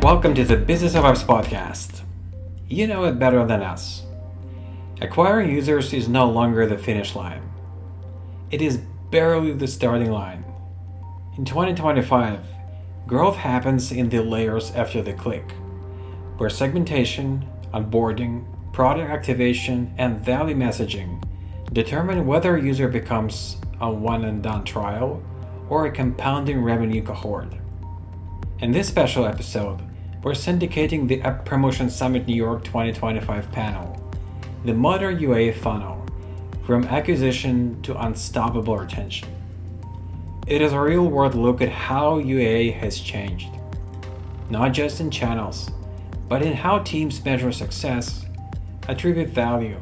Welcome to the Business of Apps podcast. You know it better than us. Acquiring users is no longer the finish line. It is barely the starting line. In 2025, growth happens in the layers after the click, where segmentation, onboarding, product activation, and value messaging determine whether a user becomes a one and done trial or a compounding revenue cohort. In this special episode, we're syndicating the App Promotion Summit New York 2025 panel, The Modern UA Funnel, from acquisition to unstoppable retention. It is a real-world look at how UA has changed, not just in channels, but in how teams measure success, attribute value,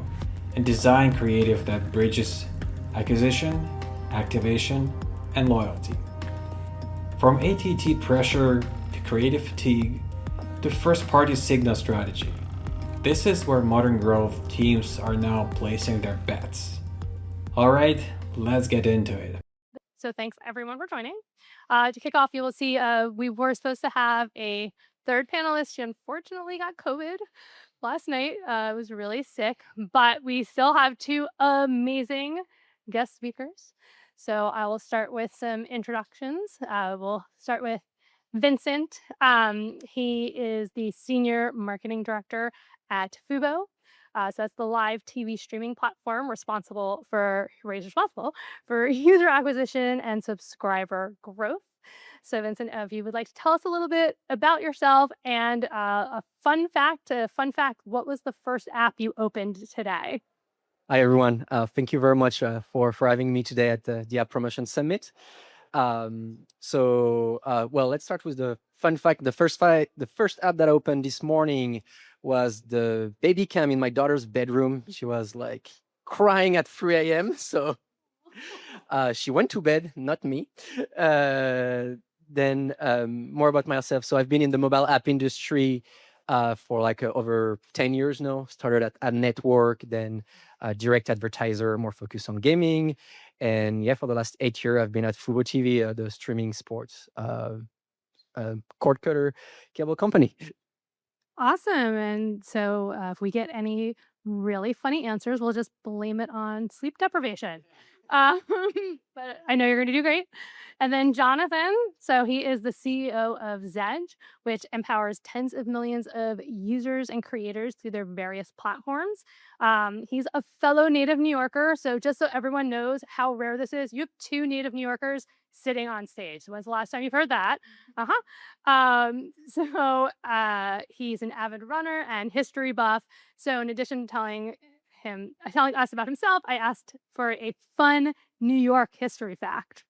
and design creative that bridges acquisition, activation, and loyalty. From ATT pressure to creative fatigue to first-party signal strategy, this is where modern growth teams are now placing their bets. All right, let's get into it. So thanks everyone for joining. To kick off, you will see we were supposed to have a third panelist. She unfortunately got COVID last night. Was really sick, but we still have two amazing guest speakers. So I will start with some introductions. We'll start with Vincent. He is the Senior Marketing Director at Fubo. So that's the live TV streaming platform responsible for user acquisition and subscriber growth. So Vincent, if you would like to tell us a little bit about yourself and a fun fact, what was the first app you opened today? Hi, everyone. Thank you very much for having me today at the App Promotion Summit. Well, let's start with the fun fact. The first app that I opened this morning was the baby cam in my daughter's bedroom. She was like crying at 3 a.m. So she went to bed, not me. Then more about myself. So I've been in the mobile app industry for like over 10 years now. Started at network, then direct advertiser, more focused on gaming. And yeah, for the last 8 years, I've been at Fubo TV, the streaming sports cord cutter cable company. Awesome. And so if we get any really funny answers, we'll just blame it on sleep deprivation. But I know you're going to do great. And then Jonathan, so he is the CEO of Zedge, which empowers tens of millions of users and creators through their various platforms. He's a fellow native New Yorker. So just so everyone knows how rare this is, you have two native New Yorkers sitting on stage. When's the last time you've heard that? He's an avid runner and history buff. So in addition to telling us about himself, I asked for a fun New York history fact.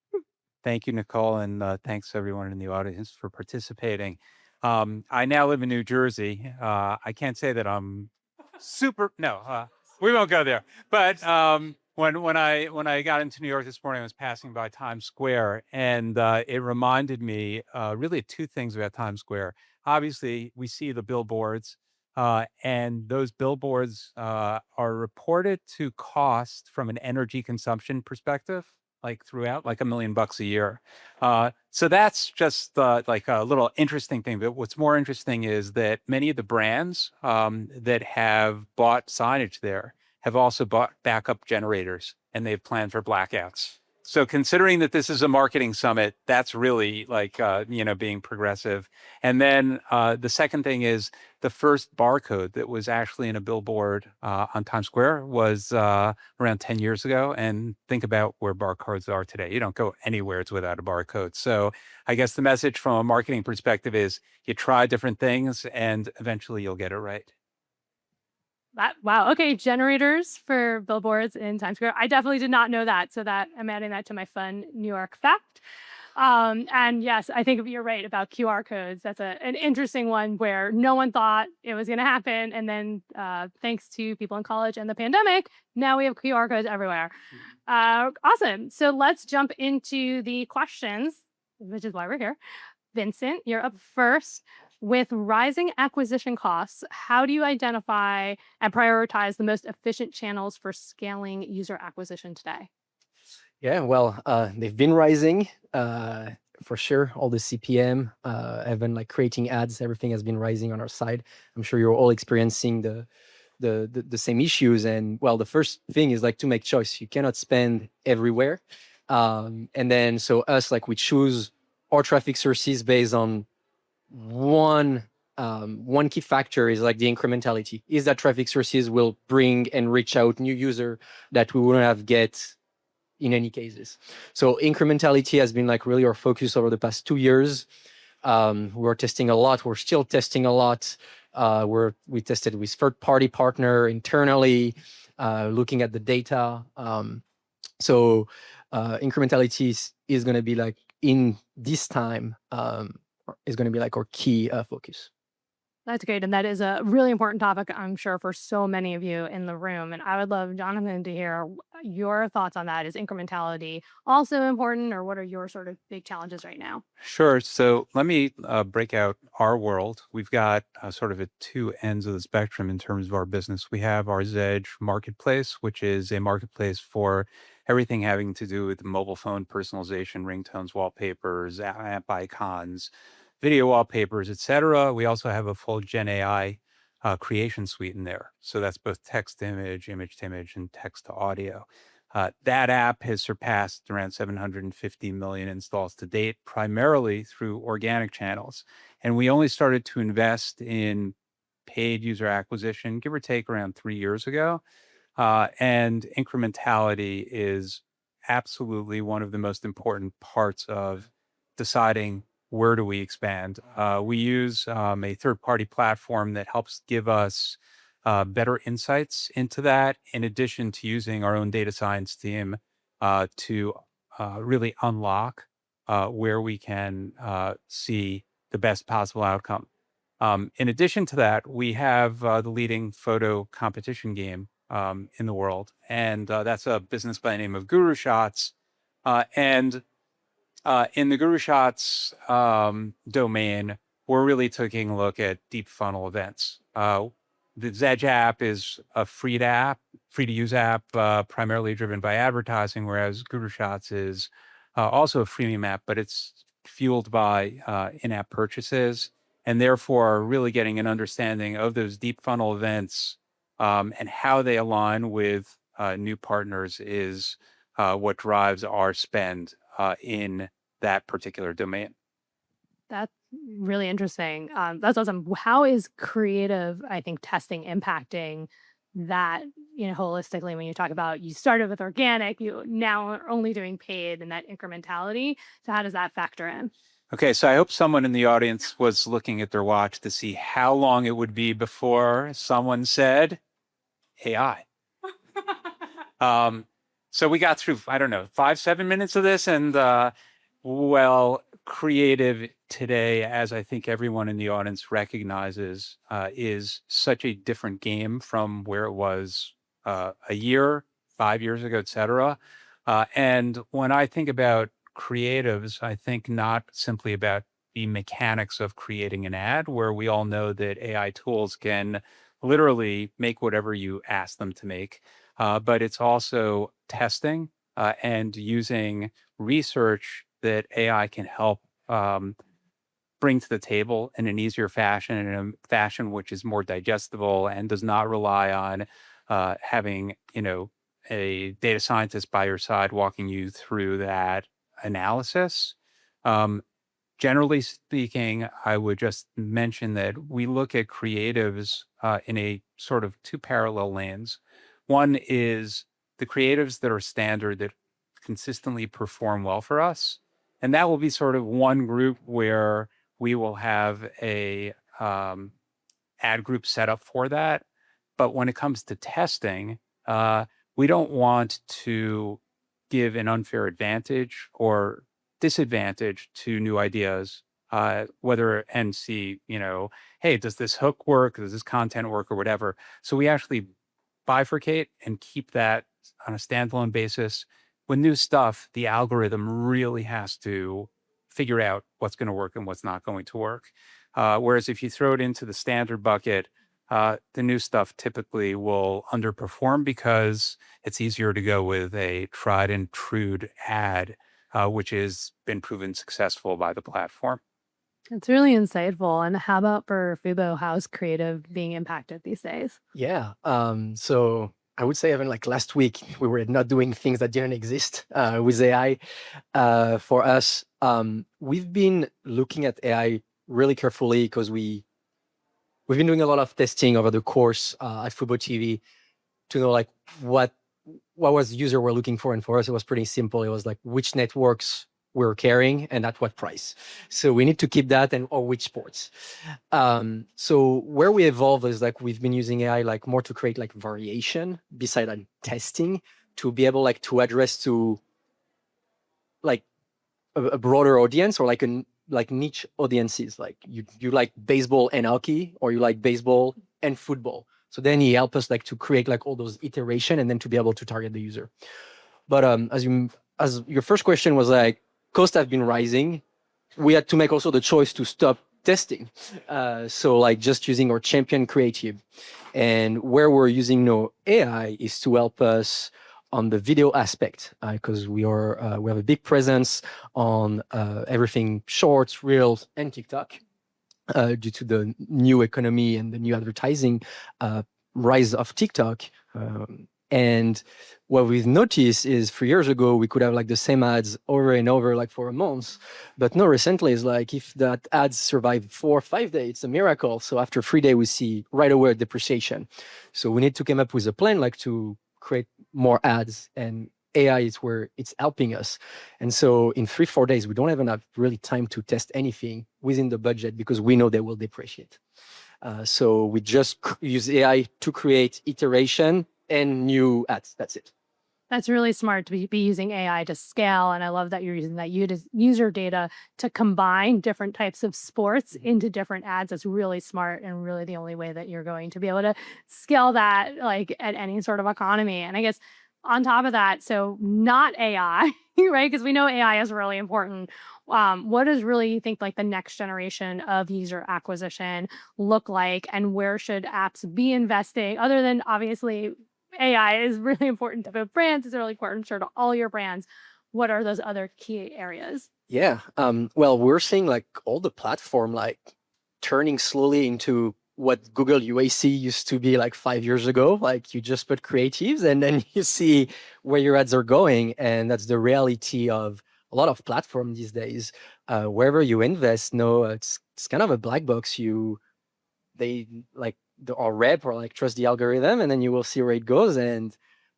Thank you, Nicole, and thanks everyone in the audience for participating. I now live in New Jersey. I can't say that I'm we won't go there. But when I got into New York this morning, I was passing by Times Square, and it reminded me really two things about Times Square. Obviously, we see the billboards, and those billboards are reported to cost from an energy consumption perspective, like throughout, like $1 million a year. So that's just like a little interesting thing. But what's more interesting is that many of the brands that have bought signage there have also bought backup generators, and they've planned for blackouts. So considering that this is a marketing summit, that's really like, being progressive. And then the second thing is the first barcode that was actually in a billboard on Times Square was around 10 years ago. And think about where barcodes are today. You don't go anywhere without a barcode. So I guess the message from a marketing perspective is you try different things and eventually you'll get it right. Wow. Okay. Generators for billboards in Times Square. I definitely did not know that. So that I'm adding that to my fun New York fact. And yes, I think you're right about QR codes. That's an interesting one where no one thought it was going to happen. And then thanks to people in college and the pandemic, now we have QR codes everywhere. Awesome. So let's jump into the questions, which is why we're here. Vincent, you're up first. With rising acquisition costs, how do you identify and prioritize the most efficient channels for scaling user acquisition today? Yeah, well, they've been rising for sure. All the CPM, even like creating ads, everything has been rising on our side. I'm sure you're all experiencing the same issues. And well, the first thing is like to make choice. You cannot spend everywhere. And then so us, like we choose our traffic sources based on one key factor is like the incrementality. Is that traffic sources will bring and reach out new user that we wouldn't have get in any cases. So incrementality has been like really our focus over the past 2 years. We're testing a lot. We're still testing a lot. We tested with third-party partner internally, looking at the data. So incrementality is going to be like in this time is going to be like our key focus. That's great. And that is a really important topic, I'm sure, for so many of you in the room. And I would love, Jonathan, to hear your thoughts on that. Is incrementality also important, or what are your sort of big challenges right now? Sure. So let me break out our world. We've got sort of at two ends of the spectrum in terms of our business. We have our Zedge marketplace, which is a marketplace for everything having to do with mobile phone personalization, ringtones, wallpapers, app icons, video wallpapers, etc. We also have a full Gen AI creation suite in there. So that's both text to image, image to image, and text to audio. That app has surpassed around 750 million installs to date, primarily through organic channels. And we only started to invest in paid user acquisition, give or take around 3 years ago. And incrementality is absolutely one of the most important parts of deciding where do we expand. We use a third-party platform that helps give us better insights into that, in addition to using our own data science team to really unlock where we can see the best possible outcome. In addition to that, we have the leading photo competition game in the world, and that's a business by the name of Guru Shots. And in the Guru Shots domain, we're really taking a look at deep funnel events. The Zedge app is a free to use app, primarily driven by advertising, whereas Guru Shots is also a freemium app, but it's fueled by in-app purchases, and therefore really getting an understanding of those deep funnel events and how they align with new partners is what drives our spend in that particular domain. That's really interesting. That's awesome. How is creative, I think, testing impacting that, holistically, when you talk about you started with organic, you now are only doing paid and that incrementality. So how does that factor in? Okay, so I hope someone in the audience was looking at their watch to see how long it would be before someone said AI. So we got through, 5-7 minutes of this, and well, creative today, as I think everyone in the audience recognizes, is such a different game from where it was a year, 5 years ago, et cetera. And when I think about creatives, I think not simply about the mechanics of creating an ad, where we all know that AI tools can literally make whatever you ask them to make, but it's also testing and using research that AI can help bring to the table in an easier fashion, in a fashion which is more digestible and does not rely on having, a data scientist by your side walking you through that analysis. Generally speaking, I would just mention that we look at creatives in a sort of two parallel lanes. One is the creatives that are standard, that consistently perform well for us. And that will be sort of one group where we will have a ad group set up for that. But when it comes to testing, we don't want to give an unfair advantage or disadvantage to new ideas, whether and see, hey, does this hook work? Does this content work, or whatever? So we actually bifurcate and keep that on a standalone basis. With new stuff, the algorithm really has to figure out what's going to work and what's not going to work. Whereas if you throw it into the standard bucket, the new stuff typically will underperform because it's easier to go with a tried and true ad which has been proven successful by the platform. It's really insightful. And how about for Fubo? How's creative being impacted these days? Yeah. So I would say even like last week, we were not doing things that didn't exist with AI. For us, we've been looking at AI really carefully because we've been doing a lot of testing over the course at Fubo TV to know like what was user were looking for. And for us, it was pretty simple. It was like which networks we're carrying and at what price. So we need to keep that, and or which sports. So where we evolved is like we've been using AI like more to create like variation beside like testing to be able like to address to like a broader audience or like like niche audiences. Like you like baseball and hockey, or you like baseball and football. So then he helped us like to create like all those iteration and then to be able to target the user. But as your first question was like costs have been rising, we had to make also the choice to stop testing. So like just using our champion creative, and where we're using no AI is to help us on the video aspect because we have a big presence on everything shorts, reels, and TikTok. Due to the new economy and the new advertising rise of TikTok. And what we've noticed is 3 years ago, we could have like the same ads over and over, like for a month. But no, recently is like if that ads survive 4 or 5 days, it's a miracle. So after 3 days, we see right away a depreciation. So we need to come up with a plan like to create more ads, and AI is where it's helping us. And so in 3-4 days, we don't even have really time to test anything within the budget because we know they will depreciate. So we just use AI to create iteration and new ads. That's it. That's really smart to be using AI to scale. And I love that you're using that user data to combine different types of sports into different ads. That's really smart and really the only way that you're going to be able to scale that like at any sort of economy. And I guess on top of that, so not AI, right? Because we know AI is really important. What does really you think like the next generation of user acquisition look like, and where should apps be investing other than obviously AI is really important to both brands. It's really important to all your brands. What are those other key areas? Yeah. Well, we're seeing like all the platform like turning slowly into what Google UAC used to be like 5 years ago. Like you just put creatives and then you see where your ads are going. And that's the reality of a lot of platforms these days. Wherever you invest, no, it's kind of a black box. They like our rep or like trust the algorithm, and then you will see where it goes. And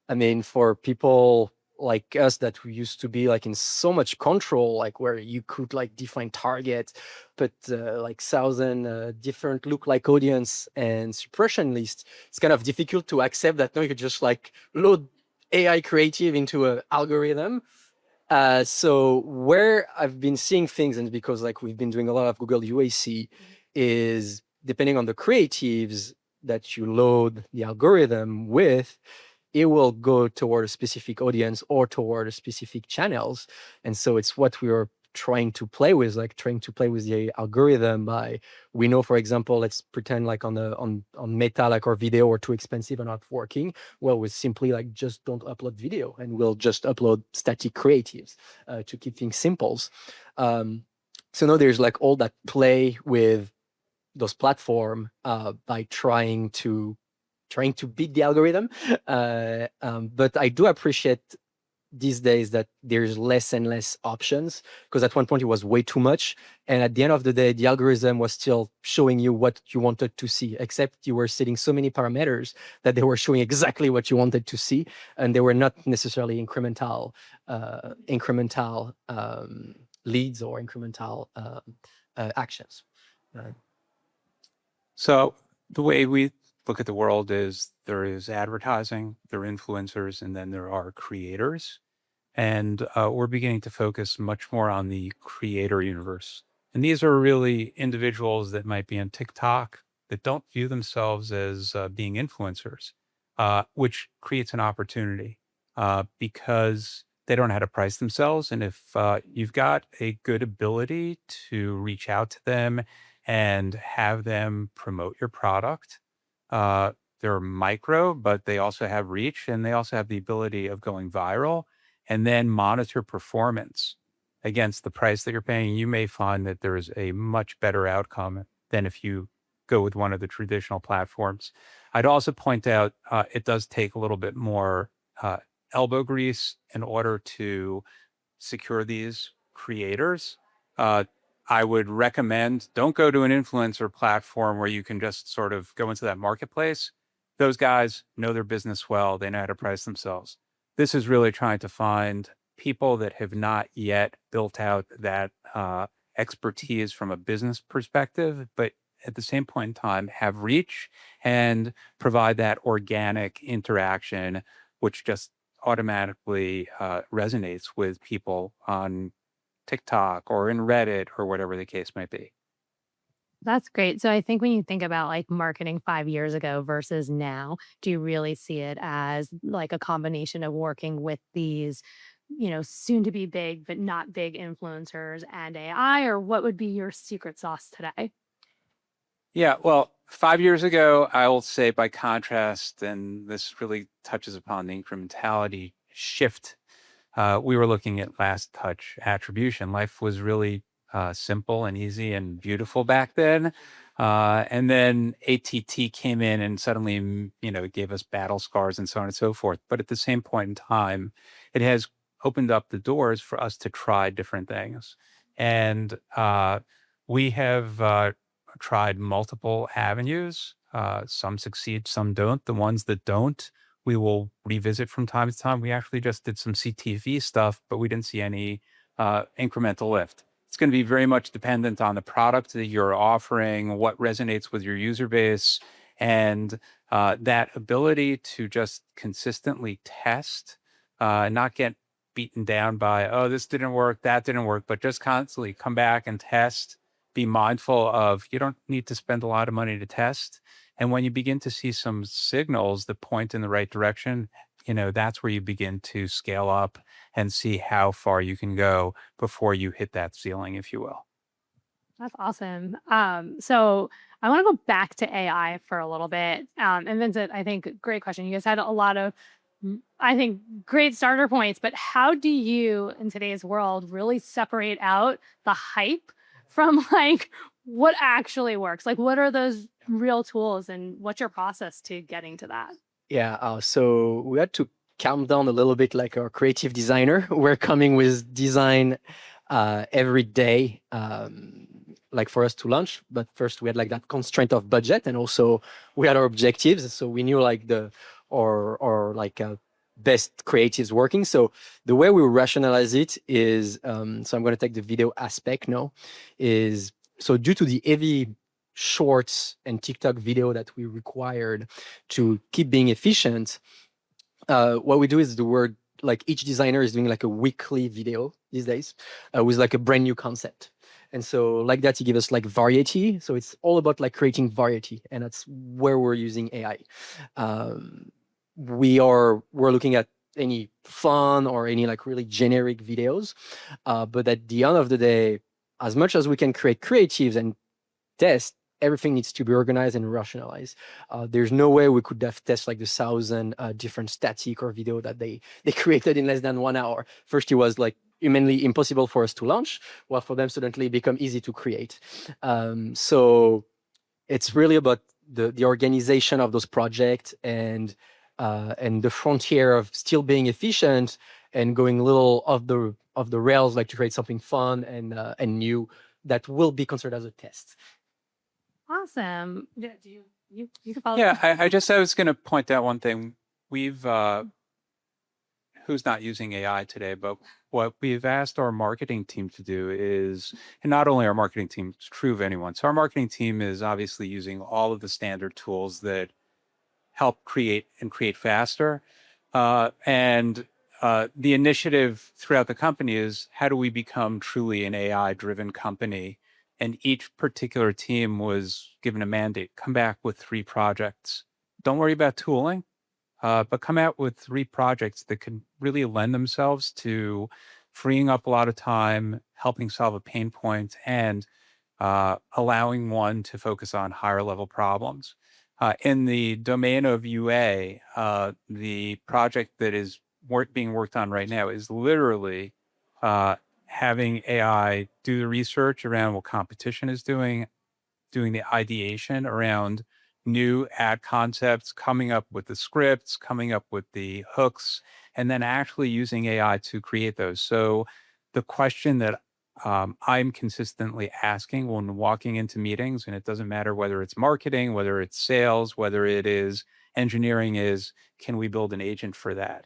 I mean, for people like us that we used to be like in so much control, like where you could like define target, but like 1,000 different look-like audience and suppression list, it's kind of difficult to accept that no, you just like load AI creative into an algorithm. So where I've been seeing things, and because like we've been doing a lot of Google UAC, is depending on the creatives that you load the algorithm with, it will go toward a specific audience or toward a specific channels. And so it's what we are trying to play with, like trying to play with the algorithm by, we know, for example, let's pretend like on Meta, like our video are too expensive and not working. Well, we simply like just don't upload video, and we'll just upload static creatives to keep things simple. So now there's like all that play with those platform by trying to beat the algorithm. But I do appreciate these days that there's less and less options, because at one point it was way too much. And at the end of the day, the algorithm was still showing you what you wanted to see, except you were setting so many parameters that they were showing exactly what you wanted to see. And they were not necessarily incremental leads or incremental actions. So the way we look at the world is there is advertising, there are influencers, and then there are creators. And we're beginning to focus much more on the creator universe. And these are really individuals that might be on TikTok that don't view themselves as being influencers, which creates an opportunity because they don't know how to price themselves. And if you've got a good ability to reach out to them and have them promote your product, they're micro, but they also have reach, and they also have the ability of going viral, and then monitor performance. against the price that you're paying, you may find that there is a much better outcome than if you go with one of the traditional platforms. I'd also point out it does take a little bit more elbow grease in order to secure these creators. I would recommend don't go to an influencer platform where you can just sort of go into that marketplace. Those guys know their business well. They know how to price themselves. This is really trying to find people that have not yet built out that expertise from a business perspective, but at the same point in time have reach and provide that organic interaction, which just automatically resonates with people on TikTok or in Reddit or whatever the case might be. That's great. So I think when you think about like marketing 5 years ago versus now, do you really see it as like a combination of working with these, soon to be big, but not big influencers and AI, or what would be your secret sauce today? Yeah, well, 5 years ago, I will say by contrast, and this really touches upon the incrementality shift, we were looking at last touch attribution. Life was really simple and easy and beautiful back then. And then ATT came in and suddenly, it gave us battle scars and so on and so forth. But at the same point in time, it has opened up the doors for us to try different things. And we have tried multiple avenues. Some succeed, some don't. The ones that don't, we will revisit from time to time. We actually just did some CTV stuff, but we didn't see any incremental lift. It's going to be very much dependent on the product that you're offering, what resonates with your user base, and that ability to just consistently test, not get beaten down by, oh, this didn't work, that didn't work, but just constantly come back and test. Be mindful of you don't need to spend a lot of money to test. And when you begin to see some signals that point in the right direction, that's where you begin to scale up and see how far you can go before you hit that ceiling, if you will. That's awesome. So I want to go back to AI for a little bit. And Vincent, I think great question. You guys had a lot of, I think, great starter points. But how do you, in today's world, really separate out the hype from like what actually works? Like, what are those real tools, and what's your process to getting to that? Yeah, so we had to calm down a little bit, like our creative designer. We're coming with design every day, like for us to launch. But first, we had like that constraint of budget, and also we had our objectives. So we knew like or like best creatives working. So the way we rationalize it is, so I'm going to take the video aspect now, is so due to the heavy shorts and TikTok video that we required to keep being efficient, what we do is like each designer is doing like a weekly video these days with like a brand new concept. And so like that, you give us like variety. So it's all about like creating variety, and that's where we're using AI. We're looking at any fun or any like really generic videos, but at the end of the day, as much as we can create creatives and test, everything needs to be organized and rationalized. There's no way we could have tested like the 1,000 different static or video that they created in less than 1 hour. First, it was like humanly impossible for us to launch, while for them suddenly become easy to create. So it's really about the organization of those projects and the frontier of still being efficient and going a little off the rails, like to create something fun and new that will be considered as a test. Awesome. Yeah, you can follow? Yeah, I was going to point out one thing. We've who's not using AI today, but what we've asked our marketing team to do is, and not only our marketing team, it's true of anyone. So our marketing team is obviously using all of the standard tools that help create faster. And the initiative throughout the company is how do we become truly an AI-driven company? And each particular team was given a mandate, come back with 3 projects. Don't worry about tooling, but come out with 3 projects that can really lend themselves to freeing up a lot of time, helping solve a pain point, and allowing one to focus on higher level problems. In the domain of UA, the project that is being worked on right now is literally having AI do the research around what competition is doing the ideation around new ad concepts, coming up with the scripts, coming up with the hooks, and then actually using AI to create those. So the question that I'm consistently asking when walking into meetings, and it doesn't matter whether it's marketing, whether it's sales, whether it is engineering, is can we build an agent for that?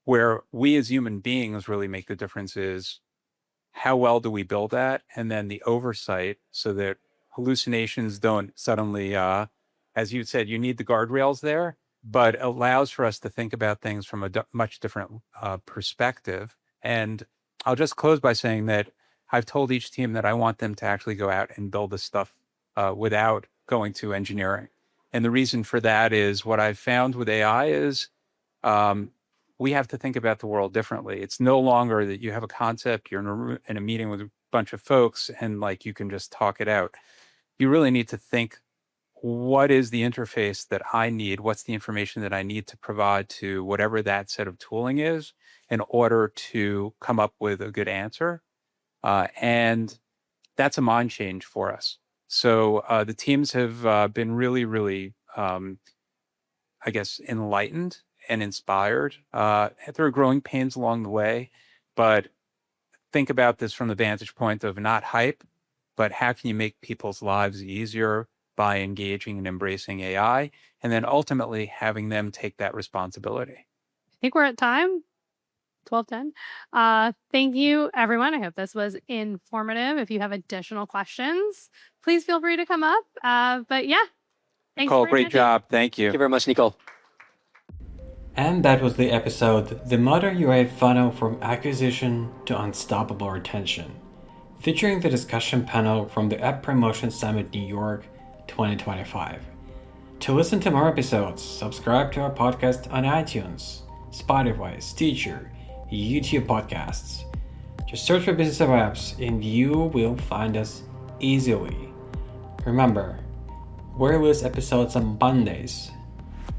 Where we as human beings really make the difference is how well do we build that? And then the oversight so that hallucinations don't suddenly, as you said, you need the guardrails there, but allows for us to think about things from a much different perspective. And I'll just close by saying that I've told each team that I want them to actually go out and build this stuff without going to engineering. And the reason for that is what I've found with AI is we have to think about the world differently. It's no longer that you have a concept, you're in a meeting with a bunch of folks and like you can just talk it out. You really need to think, what is the interface that I need? What's the information that I need to provide to whatever that set of tooling is in order to come up with a good answer? And that's a mind change for us. So the teams have been really, really, I guess, enlightened and inspired. There are growing pains along the way, but think about this from the vantage point of not hype, but how can you make people's lives easier by engaging and embracing AI, and then ultimately having them take that responsibility. I think we're at time. 12:10. Thank you, everyone. I hope this was informative. If you have additional questions, please feel free to come up. But yeah, thanks. Nicole, for great attending. job. Thank you. Thank you very much, Nicole. And that was the episode, The Modern UA Funnel from Acquisition to Unstoppable Retention, featuring the discussion panel from the App Promotion Summit New York 2025. To listen to more episodes, subscribe to our podcast on iTunes, Spotify, Stitcher, YouTube podcasts. Just search for Business of Apps and you will find us easily. Remember, we release episodes on Mondays,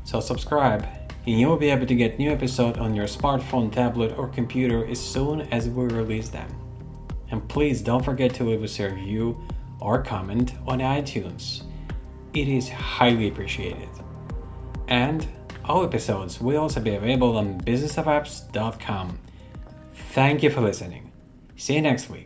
so subscribe and you'll be able to get new episodes on your smartphone, tablet, or computer as soon as we release them. And please don't forget to leave us a review or comment on iTunes. It is highly appreciated. And all episodes will also be available on businessofapps.com. Thank you for listening. See you next week.